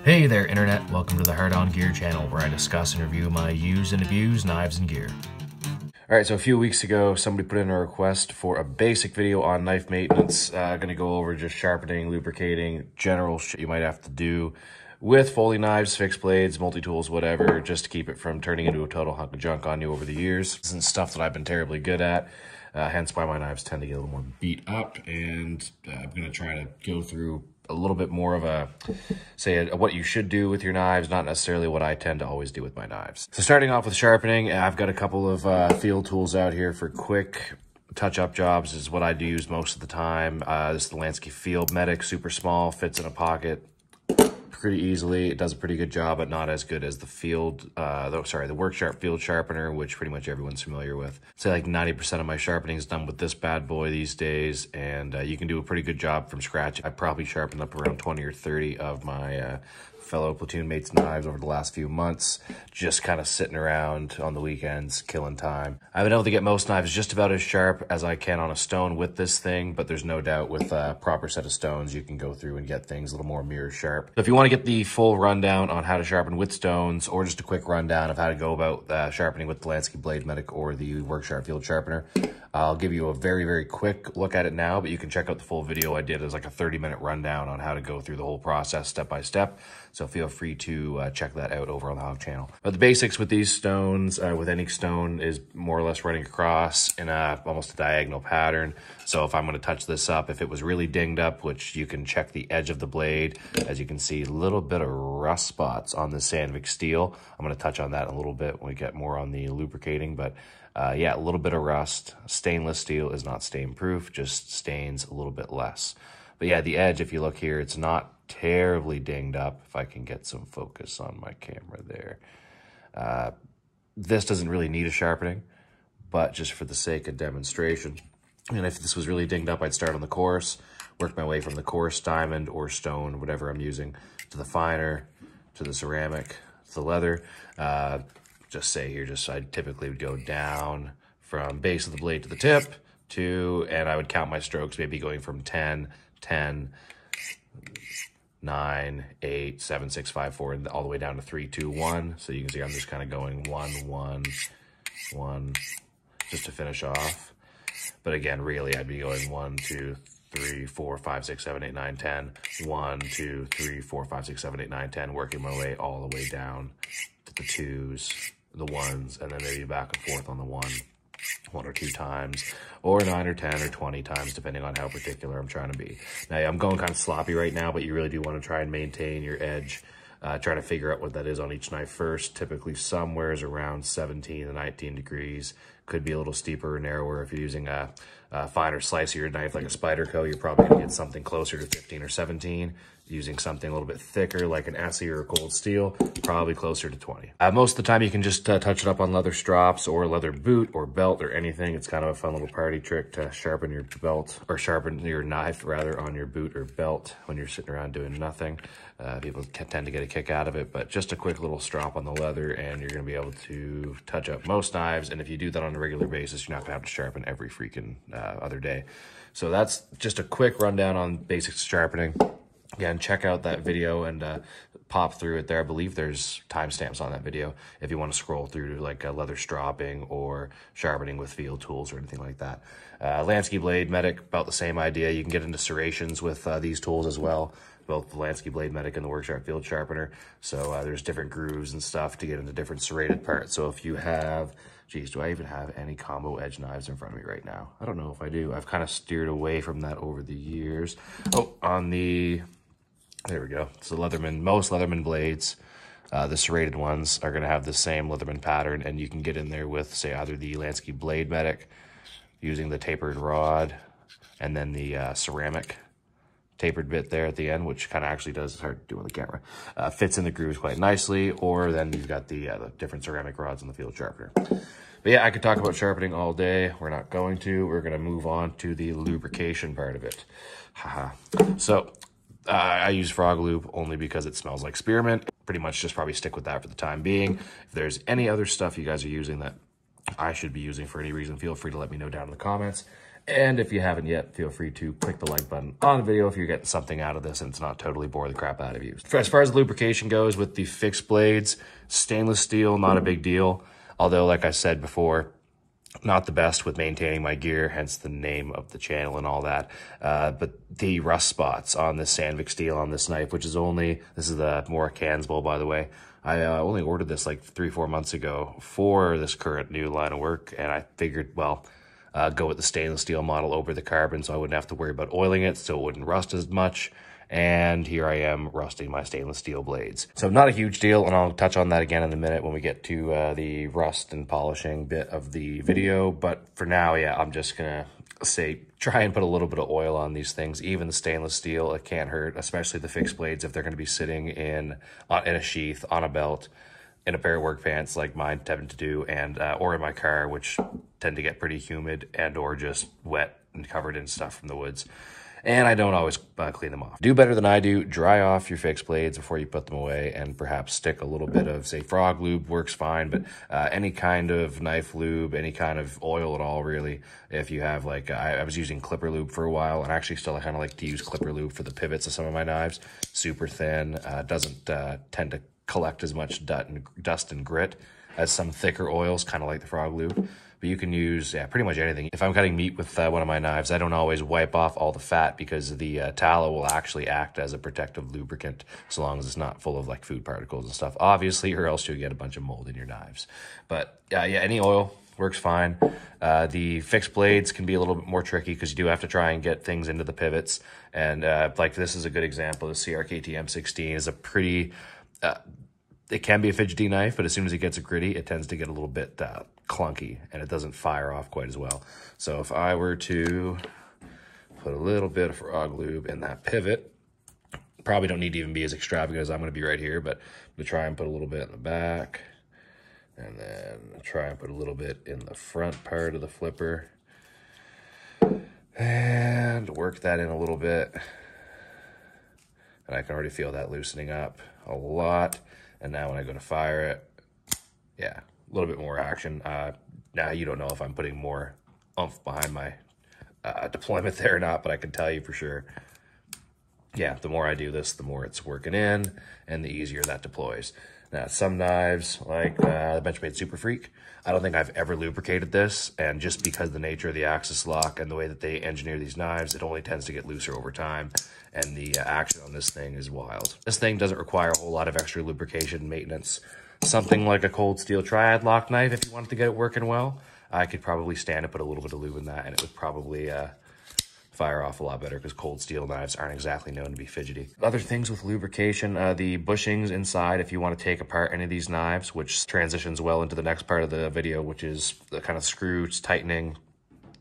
Hey there Internet, welcome to the Hard On Gear channel where I discuss and review my used and abused knives and gear. Alright, so a few weeks ago somebody put in a request for a basic video on knife maintenance. Gonna go over just sharpening, lubricating, general shit you might have to do with Foley knives, fixed blades, multi-tools, whatever, just to keep it from turning into a total hunk of junk on you over the years. This isn't stuff that I've been terribly good at, hence why my knives tend to get a little more beat up, and I'm gonna try to go through a little bit more of what you should do with your knives, not necessarily what I tend to always do with my knives. So starting off with sharpening, I've got a couple of field tools out here for quick touch-up jobs. This is what I do use most of the time. This is the Lansky Field Medic, super small, fits in a pocket pretty easily. It does a pretty good job, but not as good as the the Work Sharp Field Sharpener, which pretty much everyone's familiar with. Say like 90% of my sharpening is done with this bad boy these days, and you can do a pretty good job from scratch. I probably sharpened up around 20 or 30 of my fellow platoon mates' knives over the last few months, just kind of sitting around on the weekends, killing time. I've been able to get most knives just about as sharp as I can on a stone with this thing, but there's no doubt with a proper set of stones, you can go through and get things a little more mirror sharp. So if you want to get the full rundown on how to sharpen with stones, or just a quick rundown of how to go about sharpening with the Lansky Blade Medic or the Work Sharp Field Sharpener, I'll give you a very, very quick look at it now, but you can check out the full video I did as like a 30-minute rundown on how to go through the whole process step by step. So feel free to check that out over on the Hog channel. But the basics with these stones, with any stone, is more or less running across in almost a diagonal pattern. So if I'm going to touch this up, if it was really dinged up, which you can check the edge of the blade, as you can see, a little bit of rust spots on the Sandvik steel. I'm going to touch on that in a little bit when we get more on the lubricating, but yeah, a little bit of rust. Stainless steel is not stain proof, just stains a little bit less. But yeah, the edge, if you look here, it's not terribly dinged up. If I can get some focus on my camera there. This doesn't really need a sharpening, but just for the sake of demonstration. And if this was really dinged up, I'd start on the coarse, work my way from the coarse diamond or stone, whatever I'm using, to the finer, to the ceramic, to the leather. Just say here, I typically would go down from base of the blade to the tip and I would count my strokes, maybe going from 10, 10, 9, 8, 7, 6, 5, 4, and all the way down to 3, 2, 1. So you can see I'm just kind of going 1, 1, 1, just to finish off. But again, really, I'd be going 1, 2, 3, 4, 5, 6, 7, 8, 9, 10. 1, 2, 3, 4, 5, 6, 7, 8, 9, 10, working my way all the way down to the 2s, the 1s, and then maybe back and forth on the 1 or 2 times, or 9 or 10 or 20 times, depending on how particular I'm trying to be. Now, I'm going kind of sloppy right now, but you really do want to try and maintain your edge. Try to figure out what that is on each knife first. Typically somewhere is around 17 to 19 degrees. Could be a little steeper or narrower. If you're using a finer slicier knife like a Spyderco, you're probably going to get something closer to 15 or 17. Using something a little bit thicker like an Essie or a Cold Steel, probably closer to 20. Most of the time you can just touch it up on leather strops or leather boot or belt or anything. It's kind of a fun little party trick to sharpen your belt, or sharpen your knife rather, on your boot or belt when you're sitting around doing nothing. People tend to get a kick out of it, but just a quick little strop on the leather and you're gonna be able to touch up most knives. And if you do that on a regular basis, you're not gonna have to sharpen every freaking other day. So that's just a quick rundown on basics sharpening. Again, check out that video and pop through it there. I believe there's timestamps on that video if you want to scroll through to like leather stropping or sharpening with field tools or anything like that. Lansky Blade Medic, about the same idea. You can get into serrations with these tools as well, both the Lansky Blade Medic and the Work Sharp Field Sharpener. So there's different grooves and stuff to get into different serrated parts. So if you have, geez, do I even have any combo edge knives in front of me right now? I don't know if I do. I've kind of steered away from that over the years. Oh, on the... There we go. So Leatherman, most Leatherman blades, the serrated ones, are going to have the same Leatherman pattern, and you can get in there with, say, either the Lansky Blade Medic using the tapered rod, and then the ceramic tapered bit there at the end, which kind of actually does, it's hard to do on the camera, fits in the grooves quite nicely, or then you've got the different ceramic rods in the field sharpener. But yeah, I could talk about sharpening all day. We're not going to. We're going to move on to the lubrication part of it. Haha. So I use Frog Lube only because it smells like spearmint. Pretty much just probably stick with that for the time being. If there's any other stuff you guys are using that I should be using for any reason, feel free to let me know down in the comments. And if you haven't yet, feel free to click the like button on the video if you're getting something out of this and it's not totally boring the crap out of you. As far as lubrication goes with the fixed blades, stainless steel, not a big deal. Although, like I said before, not the best with maintaining my gear, hence the name of the channel and all that. But the rust spots on this Sandvik steel on this knife, which is only, this is the more Cansbull, by the way. I only ordered this like 3-4 months ago for this current new line of work, and I figured, well, go with the stainless steel model over the carbon so I wouldn't have to worry about oiling it, so it wouldn't rust as much. And here I am rusting my stainless steel blades. So not a huge deal, and I'll touch on that again in a minute when we get to the rust and polishing bit of the video. But for now, yeah, I'm just gonna say try and put a little bit of oil on these things. Even the stainless steel, it can't hurt, especially the fixed blades if they're gonna be sitting in a sheath, on a belt, in a pair of work pants like mine tend to do, and or in my car, which tend to get pretty humid and or just wet and covered in stuff from the woods. And I don't always clean them off. Do better than I do. Dry off your fixed blades before you put them away, and perhaps stick a little bit of, say, frog lube works fine, but any kind of knife lube, any kind of oil at all, really. If you have, like, I was using clipper lube for a while, and actually still kind of like to use clipper lube for the pivots of some of my knives. Super thin, doesn't tend to collect as much dust and grit as some thicker oils, kind of like the frog lube. But you can use, yeah, pretty much anything. If I'm cutting meat with one of my knives, I don't always wipe off all the fat because the tallow will actually act as a protective lubricant so long as it's not full of like food particles and stuff, obviously, or else you'll get a bunch of mold in your knives. But yeah, any oil works fine. The fixed blades can be a little bit more tricky because you do have to try and get things into the pivots. And like this is a good example. The CRKT M16 is a pretty... it can be a fidgety knife, but as soon as it gets gritty, it tends to get a little bit clunky, and it doesn't fire off quite as well. So if I were to put a little bit of frog lube in that pivot, probably don't need to even be as extravagant as I'm going to be right here, but I'm going to try and put a little bit in the back, and then try and put a little bit in the front part of the flipper, and work that in a little bit. And I can already feel that loosening up a lot. And now when I go to fire it, yeah, a little bit more action. Now you don't know if I'm putting more oomph behind my deployment there or not, but I can tell you for sure, yeah, the more I do this, the more it's working in and the easier that deploys. Now, some knives, like the Benchmade Super Freak, I don't think I've ever lubricated this, and just because of the nature of the axis lock and the way that they engineer these knives, it only tends to get looser over time, and the action on this thing is wild. This thing doesn't require a whole lot of extra lubrication and maintenance. Something like a cold steel triad lock knife, if you wanted to get it working well, I could probably stand to put a little bit of lube in that, and it would probably fire off a lot better because cold steel knives aren't exactly known to be fidgety. Other things with lubrication, the bushings inside, if you want to take apart any of these knives, which transitions well into the next part of the video, which is the kind of screws, tightening,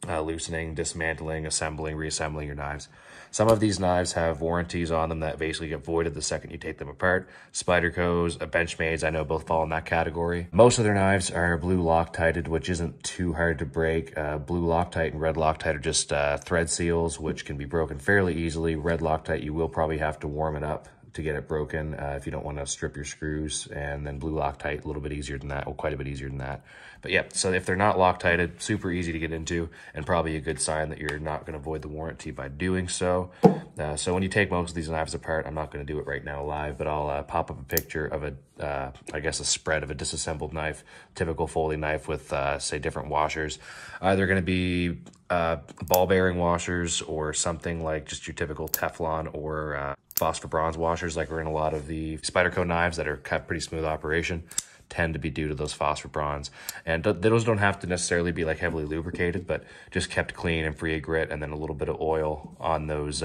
loosening, dismantling, assembling, reassembling your knives. Some of these knives have warranties on them that basically get voided the second you take them apart. Spyderco's, Benchmades, I know both fall in that category. Most of their knives are blue Loctited, which isn't too hard to break. Blue Loctite and red Loctite are just thread seals, which can be broken fairly easily. Red Loctite, you will probably have to warm it up to get it broken if you don't want to strip your screws. And then blue Loctite, a little bit easier than that, well, quite a bit easier than that. But yeah, so if they're not Loctited, super easy to get into, and probably a good sign that you're not going to void the warranty by doing so. So when you take most of these knives apart, I'm not going to do it right now live, but I'll pop up a picture of I guess a spread of a disassembled knife, typical folding knife with, say, different washers. Either going to be ball bearing washers or something like just your typical Teflon or phosphor bronze washers like are in a lot of the Spyderco knives that have pretty smooth operation, tend to be due to those phosphor bronze. And those don't have to necessarily be like heavily lubricated, but just kept clean and free of grit, and then a little bit of oil on those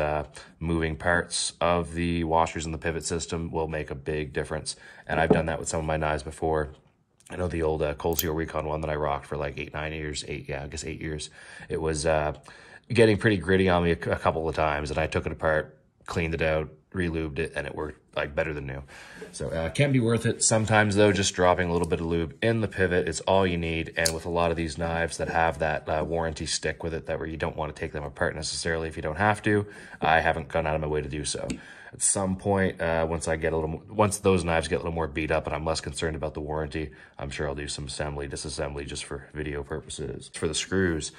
moving parts of the washers in the pivot system will make a big difference. And I've done that with some of my knives before. I know the old Cold Steel Recon one that I rocked for like 8 years. It was getting pretty gritty on me a couple of times, and I took it apart, cleaned it out, re-lubed it, and it worked like better than new. So can be worth it. Sometimes though, just dropping a little bit of lube in the pivot is all you need. And with a lot of these knives that have that warranty stick with it, that where you don't want to take them apart necessarily if you don't have to, I haven't gone out of my way to do so. At some point, once those knives get a little more beat up and I'm less concerned about the warranty, I'm sure I'll do some assembly, disassembly just for video purposes. For the screws,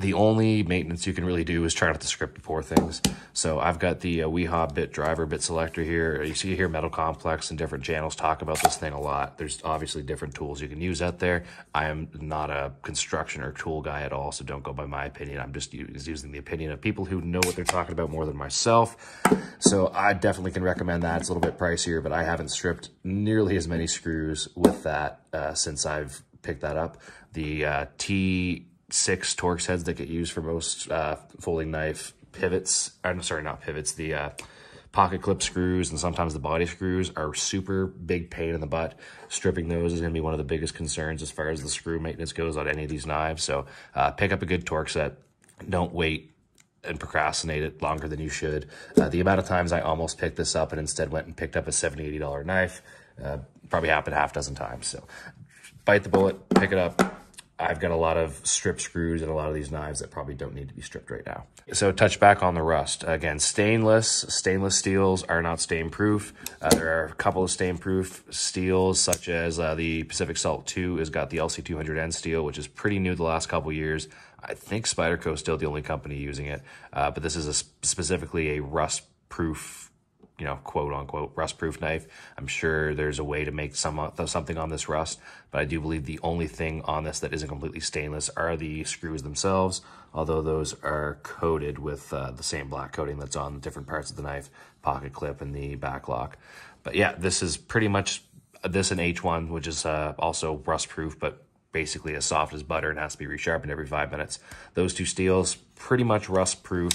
The only maintenance you can really do is try not to script pour things. So I've got the WeHob bit driver bit selector here. You see here Metal Complex and different channels talk about this thing a lot. There's obviously different tools you can use out there. I am not a construction or tool guy at all, so don't go by my opinion. I'm just using the opinion of people who know what they're talking about more than myself. So I definitely can recommend that. It's a little bit pricier, but I haven't stripped nearly as many screws with that since I've picked that up. The T6 Torx heads that get used for most folding knife pivots, I'm sorry, not pivots, the pocket clip screws and sometimes the body screws are super big pain in the butt. Stripping those is going to be one of the biggest concerns as far as the screw maintenance goes on any of these knives. So pick up a good Torx set. Don't wait and procrastinate it longer than you should. The amount of times I almost picked this up and instead went and picked up a $70, $80 knife probably happened half a dozen times. So bite the bullet, pick it up. I've got a lot of strip screws and a lot of these knives that probably don't need to be stripped right now. So touch back on the rust. Again, stainless steels are not stain proof. There are a couple of stain proof steels such as the Pacific Salt 2 has got the LC200N steel, which is pretty new the last couple of years. I think Spyderco is still the only company using it, but this is specifically a rust proof, you know, quote unquote rust proof knife. I'm sure there's a way to make something on this rust, but I do believe the only thing on this that isn't completely stainless are the screws themselves, although those are coated with the same black coating that's on different parts of the knife, pocket clip and the back lock. But yeah, this is pretty much this and H1, which is also rust proof, but basically as soft as butter and has to be resharpened every 5 minutes. Those two steels, pretty much rust proof.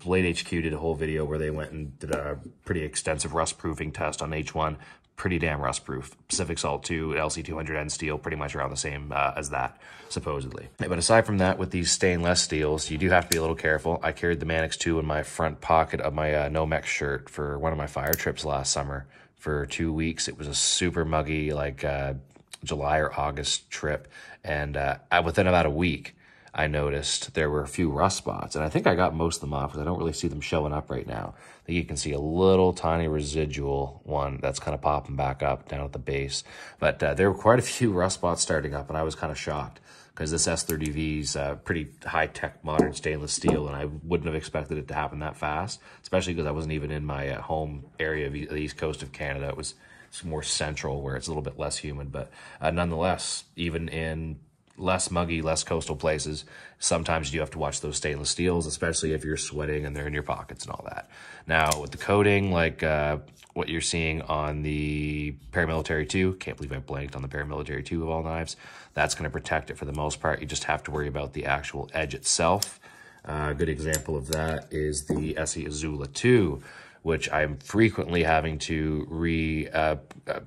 Blade HQ did a whole video where they went and did a pretty extensive rust proofing test on H1. Pretty damn rust proof. Pacific Salt 2, LC200N steel, pretty much around the same as that, supposedly. But aside from that, with these stainless steels, you do have to be a little careful. I carried the Manix 2 in my front pocket of my Nomex shirt for one of my fire trips last summer for 2 weeks. It was a super muggy, like, July or August trip, and within about a week I noticed there were a few rust spots, and I think I got most of them off because I don't really see them showing up right now. I think you can see a little tiny residual one that's kind of popping back up down at the base, but there were quite a few rust spots starting up, and I was kind of shocked because this S30V is pretty high-tech modern stainless steel, and I wouldn't have expected it to happen that fast, especially because I wasn't even in my home area of the east coast of Canada. It was more central where it's a little bit less humid, but nonetheless, even in less muggy, less coastal places, sometimes you have to watch those stainless steels, especially if you're sweating and they're in your pockets and all that. Now with the coating, like what you're seeing on the Paramilitary 2, can't believe I blanked on the Paramilitary 2 of all knives, that's going to protect it for the most part. You just have to worry about the actual edge itself. A good example of that is the SE Azula 2, which I'm frequently having to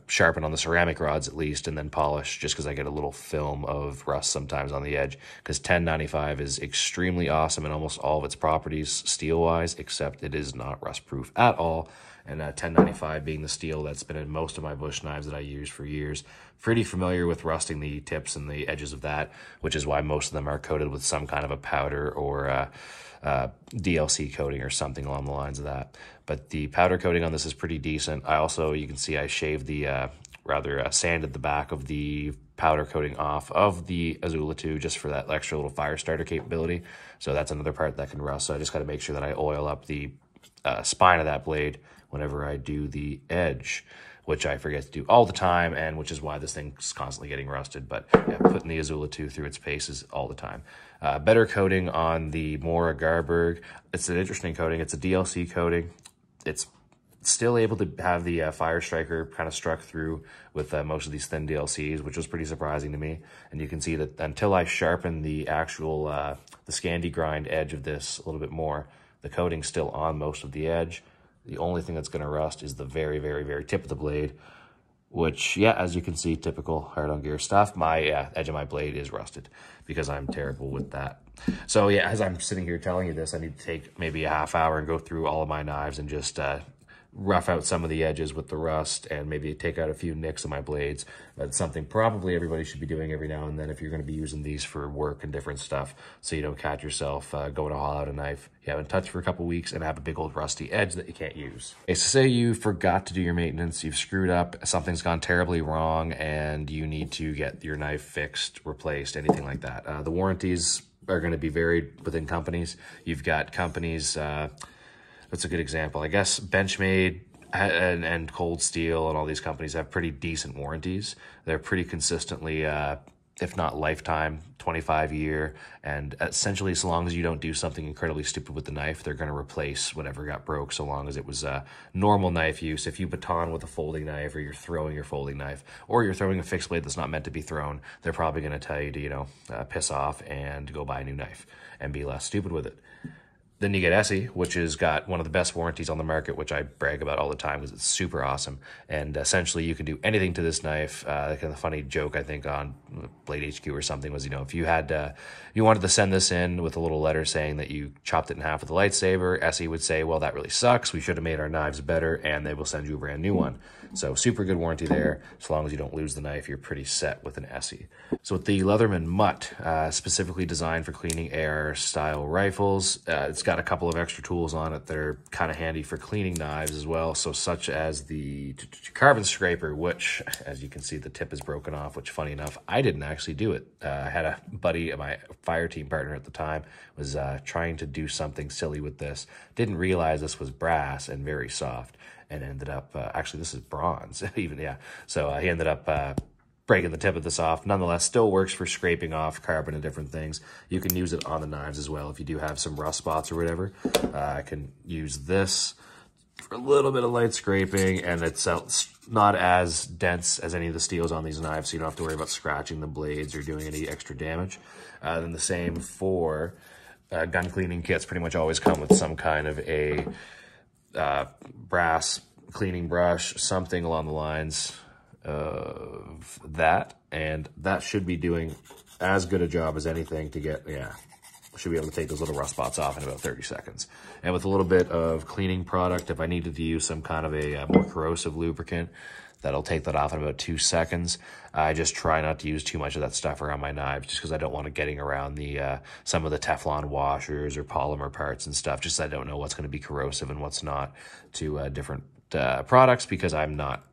sharpen on the ceramic rods at least, and then polish just because I get a little film of rust sometimes on the edge, because 1095 is extremely awesome in almost all of its properties steel-wise, except it is not rust-proof at all. And 1095 being the steel that's been in most of my bush knives that I use for years. Pretty familiar with rusting the tips and the edges of that, which is why most of them are coated with some kind of a powder or DLC coating or something along the lines of that. But the powder coating on this is pretty decent. I also, you can see I shaved the, sanded the back of the powder coating off of the Azula 2 just for that extra little fire starter capability. So that's another part that can rust. So I just got to make sure that I oil up the spine of that blade whenever I do the edge, which I forget to do all the time, and which is why this thing's constantly getting rusted. But yeah, putting the Azula 2 through its paces all the time. Better coating on the Mora Garberg. It's an interesting coating. It's a DLC coating. It's still able to have the fire striker kind of struck through with most of these thin DLCs, which was pretty surprising to me. And you can see that until I sharpen the actual the Scandi grind edge of this a little bit more, the coating's still on most of the edge. The only thing that's going to rust is the very, very, very tip of the blade, which, yeah, as you can see, typical Hard On Gear stuff. My edge of my blade is rusted because I'm terrible with that. So, yeah, as I'm sitting here telling you this, I need to take maybe a half hour and go through all of my knives and just rough out some of the edges with the rust and maybe take out a few nicks of my blades. That's something probably everybody should be doing every now and then if you're going to be using these for work and different stuff, so you don't catch yourself going to haul out a knife you haven't touched for a couple weeks and have a big old rusty edge that you can't use. Okay, so say you forgot to do your maintenance, you've screwed up, something's gone terribly wrong, and you need to get your knife fixed, replaced, anything like that. The warranties are going to be varied within companies. You've got companies, that's a good example. I guess Benchmade and Cold Steel and all these companies have pretty decent warranties. They're pretty consistently, if not lifetime, 25-year, and essentially as long as you don't do something incredibly stupid with the knife, they're going to replace whatever got broke, so long as it was normal knife use. If you baton with a folding knife, or you're throwing your folding knife, or you're throwing a fixed blade that's not meant to be thrown, they're probably going to tell you to, you know, piss off and go buy a new knife and be less stupid with it. Then you get Essie, which has got one of the best warranties on the market, which I brag about all the time because it's super awesome. And essentially, you can do anything to this knife. Kind of funny joke, I think, on Blade HQ or something was, you know, if you had you wanted to send this in with a little letter saying that you chopped it in half with a lightsaber, Essie would say, well, that really sucks. We should have made our knives better, and they will send you a brand new one. So super good warranty there. As long as you don't lose the knife, you're pretty set with an Essie. So with the Leatherman Mutt, specifically designed for cleaning AR-style rifles, it's got a couple of extra tools on it that are kind of handy for cleaning knives as well. So such as the carbon scraper, which, as you can see, the tip is broken off, which funny enough, I didn't actually do it. I had a buddy, my fire team partner at the time, was trying to do something silly with this. Didn't realize this was brass and very soft, and ended up, actually this is bronze, even, yeah. So he ended up breaking the tip of this off. Nonetheless, still works for scraping off carbon and different things. You can use it on the knives as well if you do have some rust spots or whatever. I can use this for a little bit of light scraping, and it's not as dense as any of the steels on these knives, so you don't have to worry about scratching the blades or doing any extra damage. Then the same for gun cleaning kits. Pretty much always come with some kind of a brass cleaning brush, something along the lines of that, and that should be doing as good a job as anything to get, yeah, should be able to take those little rust spots off in about 30 seconds. And with a little bit of cleaning product, if I needed to use some kind of a more corrosive lubricant, that'll take that off in about 2 seconds. I just try not to use too much of that stuff around my knives, just because I don't want it getting around the some of the Teflon washers or polymer parts and stuff, just I don't know what's going to be corrosive and what's not to different products, because I'm not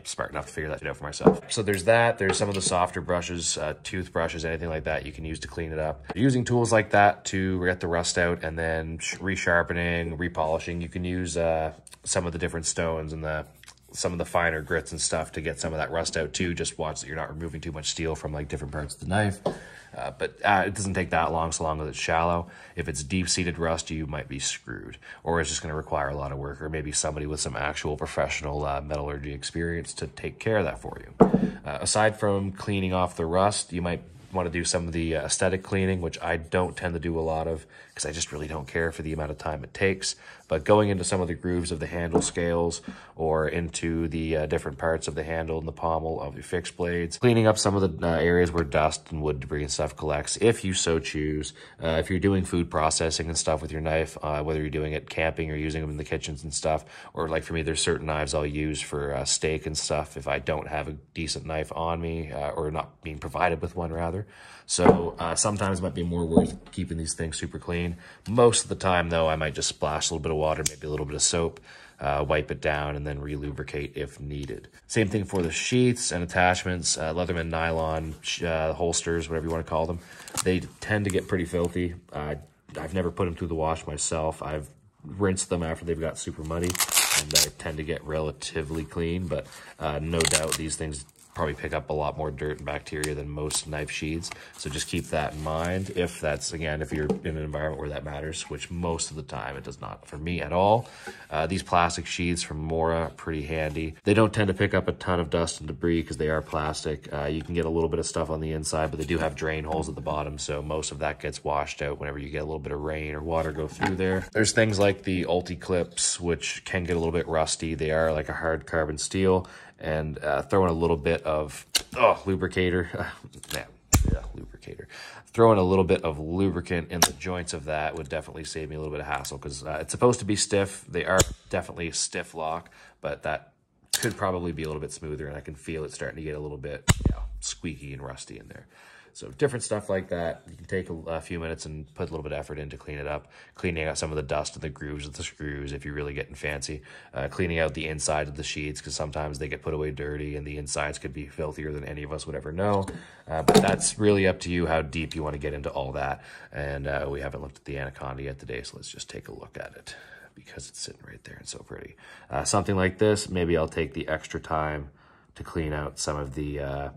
smart enough to figure that out for myself. So there's that. There's some of the softer brushes, toothbrushes, anything like that you can use to clean it up. Using tools like that to get the rust out, and then resharpening, repolishing. You can use some of the different stones and some of the finer grits and stuff to get some of that rust out too. Just watch that you're not removing too much steel from like different parts of the knife. But it doesn't take that long, so long as it's shallow. If it's deep-seated rust, you might be screwed, or it's just going to require a lot of work, or maybe somebody with some actual professional metallurgy experience to take care of that for you. Aside from cleaning off the rust, you might want to do some of the aesthetic cleaning, which I don't tend to do a lot of because I just really don't care for the amount of time it takes. But going into some of the grooves of the handle scales, or into the different parts of the handle and the pommel of your fixed blades, cleaning up some of the areas where dust and wood debris and stuff collects, if you so choose. If you're doing food processing and stuff with your knife, whether you're doing it camping or using them in the kitchens and stuff, or like for me, there's certain knives I'll use for steak and stuff if I don't have a decent knife on me, or not being provided with one rather. So sometimes it might be more worth keeping these things super clean. Most of the time though, I might just splash a little bit of water, maybe a little bit of soap, wipe it down, and then re-lubricate if needed. Same thing for the sheaths and attachments, Leatherman nylon holsters, whatever you want to call them. They tend to get pretty filthy. I've never put them through the wash myself. I've rinsed them after they've got super muddy, and they tend to get relatively clean, but no doubt these things probably pick up a lot more dirt and bacteria than most knife sheaths. So just keep that in mind if that's, again, if you're in an environment where that matters, which most of the time it does not for me at all. These plastic sheaths from Mora are pretty handy. They don't tend to pick up a ton of dust and debris because they are plastic. You can get a little bit of stuff on the inside, but they do have drain holes at the bottom, so most of that gets washed out whenever you get a little bit of rain or water go through there. There's things like the Ulti clips, which can get a little bit rusty. They are like a hard carbon steel, and throw in a little bit of lubricator. Lubricator. Throw in a little bit of lubricant in the joints of that would definitely save me a little bit of hassle, because it's supposed to be stiff. They are definitely stiff lock, but that could probably be a little bit smoother, and I can feel it starting to get a little bit squeaky and rusty in there. So different stuff like that. You can take a few minutes and put a little bit of effort in to clean it up, cleaning out some of the dust and the grooves of the screws if you're really getting fancy, cleaning out the inside of the sheets because sometimes they get put away dirty and the insides could be filthier than any of us would ever know. But that's really up to you how deep you want to get into all that. And we haven't looked at the Anaconda yet today, so let's just take a look at it because it's sitting right there and so pretty. Something like this, maybe I'll take the extra time to clean out some of the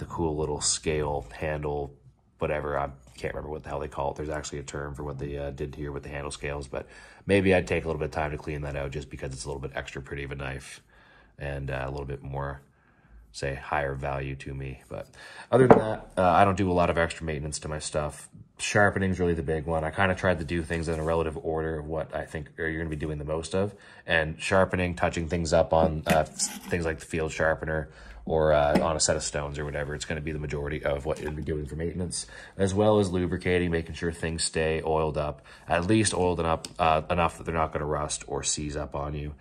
cool little scale handle, whatever. I can't remember what the hell they call it. There's actually a term for what they did here with the handle scales, but maybe I'd take a little bit of time to clean that out just because it's a little bit extra pretty of a knife and a little bit more, say, higher value to me. But other than that, I don't do a lot of extra maintenance to my stuff. Sharpening is really the big one. I kind of tried to do things in a relative order of what I think you're going to be doing the most of. And sharpening, touching things up on things like the field sharpener or on a set of stones or whatever, it's going to be the majority of what you'll be doing for maintenance, as well as lubricating, making sure things stay oiled up, at least oiled up enough that they're not going to rust or seize up on you.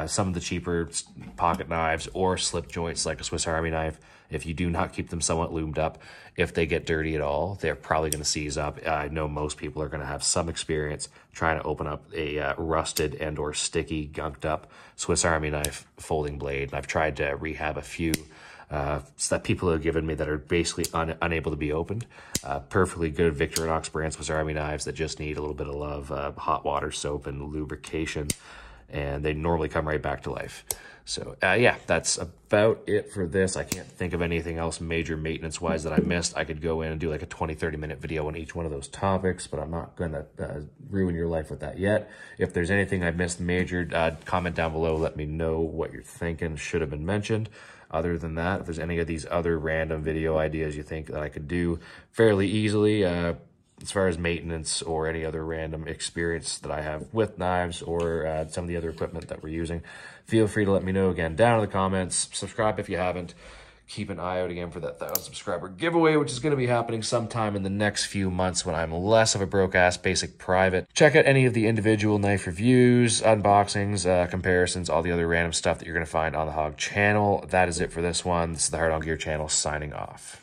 Some of the cheaper pocket knives or slip joints like a Swiss Army knife, if you do not keep them somewhat lubed up, if they get dirty at all, they're probably going to seize up. I know most people are going to have some experience trying to open up a rusted and or sticky, gunked up Swiss Army knife folding blade. And I've tried to rehab a few that people have given me that are basically unable to be opened. Perfectly good Victorinox brand Swiss Army knives that just need a little bit of love, hot water, soap, and lubrication. And they normally come right back to life. So yeah, that's about it for this. I can't think of anything else major maintenance wise that I missed. I could go in and do like a 20-30 minute video on each one of those topics, but I'm not gonna ruin your life with that yet. If there's anything I missed major, comment down below, let me know what you're thinking should have been mentioned. Other than that, if there's any of these other random video ideas you think that I could do fairly easily, as far as maintenance or any other random experience that I have with knives or some of the other equipment that we're using, feel free to let me know again down in the comments. Subscribe if you haven't. Keep an eye out again for that 1,000 subscriber giveaway, which is going to be happening sometime in the next few months when I'm less of a broke-ass basic private. Check out any of the individual knife reviews, unboxings, comparisons, all the other random stuff that you're going to find on the Hog channel. That is it for this one. This is the Hard On Gear channel signing off.